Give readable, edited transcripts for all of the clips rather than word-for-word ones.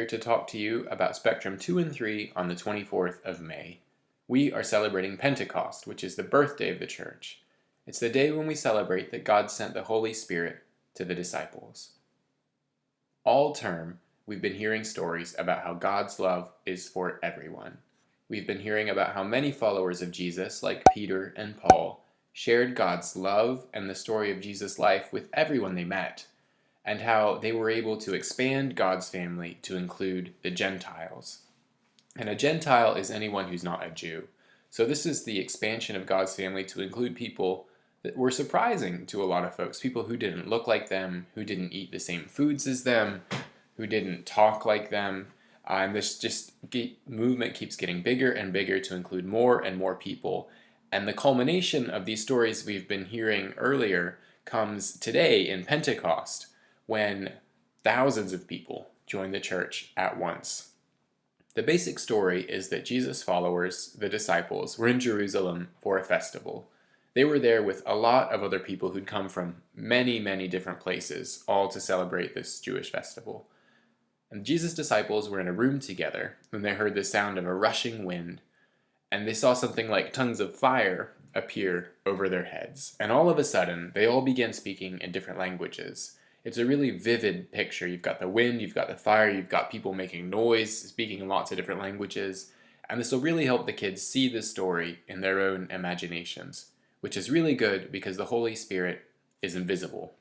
to talk to you about Spectrum 2 and 3 on the 24th of May. We are celebrating Pentecost, which is the birthday of the church. It's the day when we celebrate that God sent the Holy Spirit to the disciples. All term, we've been hearing stories about how God's love is for everyone. We've been hearing about how many followers of Jesus, like Peter and Paul, shared God's love and the story of Jesus' life with everyone they met, and how they were able to expand God's family to include the Gentiles. And a Gentile is anyone who's not a Jew. So this is the expansion of God's family to include people that were surprising to a lot of folks, people who didn't look like them, who didn't eat the same foods as them, who didn't talk like them. And this movement keeps getting bigger and bigger to include more and more people. And the culmination of these stories we've been hearing earlier comes today in Pentecost, when thousands of people join the church at once. The basic story is that Jesus' followers, the disciples, were in Jerusalem for a festival. They were there with a lot of other people who'd come from many, many different places, all to celebrate this Jewish festival. And Jesus' disciples were in a room together when they heard the sound of a rushing wind, and they saw something like tongues of fire appear over their heads. And all of a sudden, they all began speaking in different languages. It's a really vivid picture. You've got the wind, you've got the fire, you've got people making noise, speaking in lots of different languages. And this will really help the kids see the story in their own imaginations, which is really good because the Holy Spirit is invisible.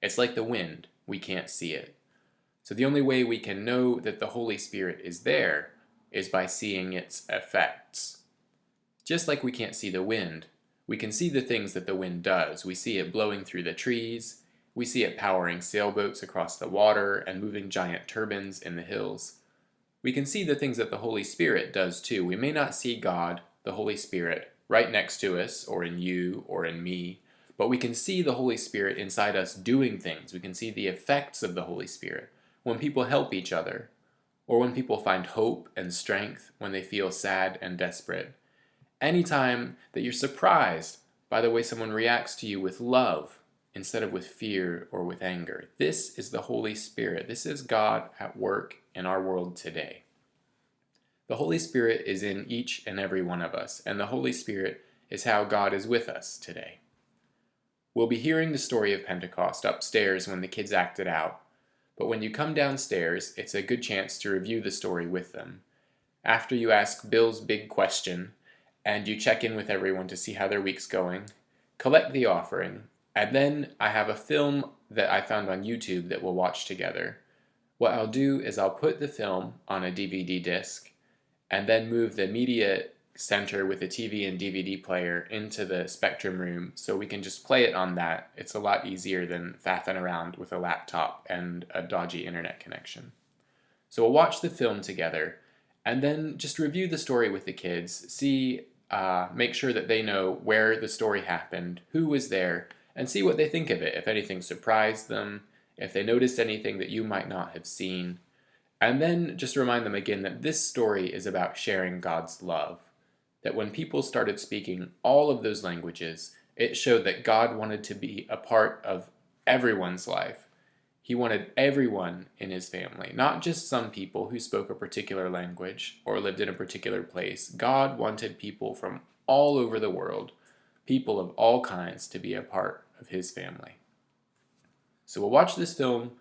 It's like the wind. We can't see it. So the only way we can know that the Holy Spirit is there is by seeing its effects. Just like we can't see the wind, we can see the things that the wind does. We see it blowing through the trees. We see it powering sailboats across the water and moving giant turbines in the hills. We can see the things that the Holy Spirit does too. We may not see God, the Holy Spirit, right next to us, or in you, or in me, but we can see the Holy Spirit inside us doing things. We can see the effects of the Holy Spirit when people help each other, or when people find hope and strength when they feel sad and desperate. Anytime that you're surprised by the way someone reacts to you with love, instead of with fear or with anger. This is the Holy Spirit. This is God at work in our world today. The Holy Spirit is in each and every one of us, and the Holy Spirit is how God is with us today. We'll be hearing the story of Pentecost upstairs when the kids act it out, but when you come downstairs, it's a good chance to review the story with them. After you ask Bill's big question, and you check in with everyone to see how their week's going, collect the offering. And then I have a film that I found on YouTube that we'll watch together. What I'll do is I'll put the film on a DVD disc and then move the media center with the TV and DVD player into the Spectrum room so we can just play it on that. It's a lot easier than faffing around with a laptop and a dodgy internet connection. So we'll watch the film together and then just review the story with the kids, make sure that they know where the story happened, who was there, and see what they think of it, if anything surprised them, if they noticed anything that you might not have seen. And then just remind them again that this story is about sharing God's love. That when people started speaking all of those languages, it showed that God wanted to be a part of everyone's life. He wanted everyone in his family, not just some people who spoke a particular language or lived in a particular place. God wanted people from all over the world, people of all kinds, to be a part of his family. So we'll watch this film,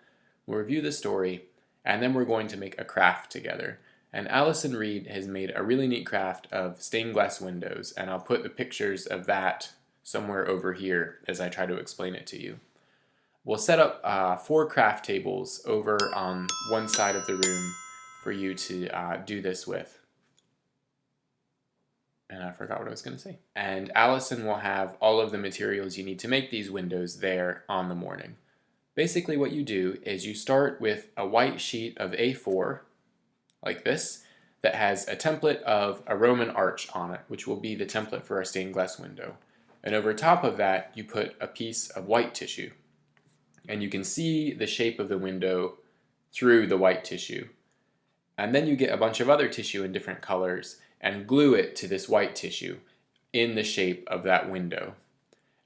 we'll review the story, and then we're going to make a craft together. And Allison Reed has made a really neat craft of stained glass windows, and I'll put the pictures of that somewhere over here as I try to explain it to you. We'll set up 4 craft tables over on one side of the room for you to do this with. And I forgot what I was going to say. And Allison will have all of the materials you need to make these windows there on the morning. Basically what you do is you start with a white sheet of A4, like this, that has a template of a Roman arch on it, which will be the template for our stained glass window. And over top of that, you put a piece of white tissue. And you can see the shape of the window through the white tissue. And then you get a bunch of other tissue in different colors and glue it to this white tissue in the shape of that window.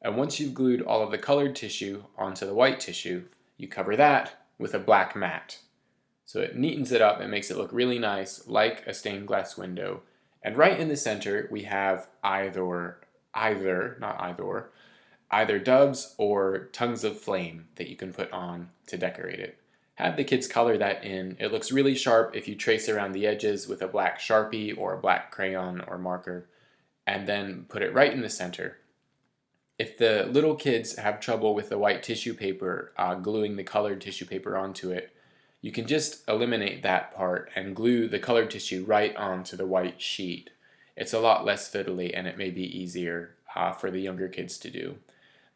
And once you've glued all of the colored tissue onto the white tissue, you cover that with a black mat. So it neatens it up and makes it look really nice, like a stained glass window. And right in the center, we have either doves or tongues of flame that you can put on to decorate it. Have the kids color that in. It looks really sharp if you trace around the edges with a black Sharpie or a black crayon or marker, and then put it right in the center. If the little kids have trouble with the white tissue paper, gluing the colored tissue paper onto it, you can just eliminate that part and glue the colored tissue right onto the white sheet. It's a lot less fiddly and it may be easier for the younger kids to do.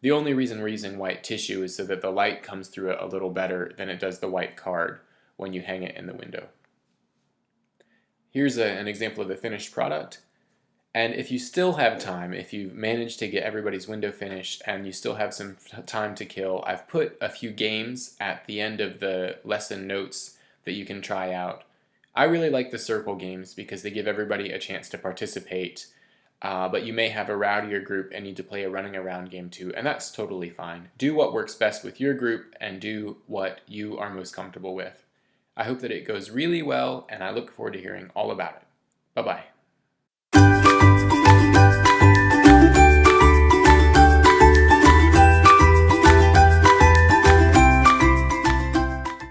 The only reason we're using white tissue is so that the light comes through it a little better than it does the white card when you hang it in the window. Here's an example of the finished product. And if you still have time, if you manage to get everybody's window finished and you still have some time to kill, I've put a few games at the end of the lesson notes that you can try out. I really like the circle games because they give everybody a chance to participate, but you may have a rowdier group and need to play a running around game too, and that's totally fine. Do what works best with your group and do what you are most comfortable with. I hope that it goes really well, and I look forward to hearing all about it. Bye-bye.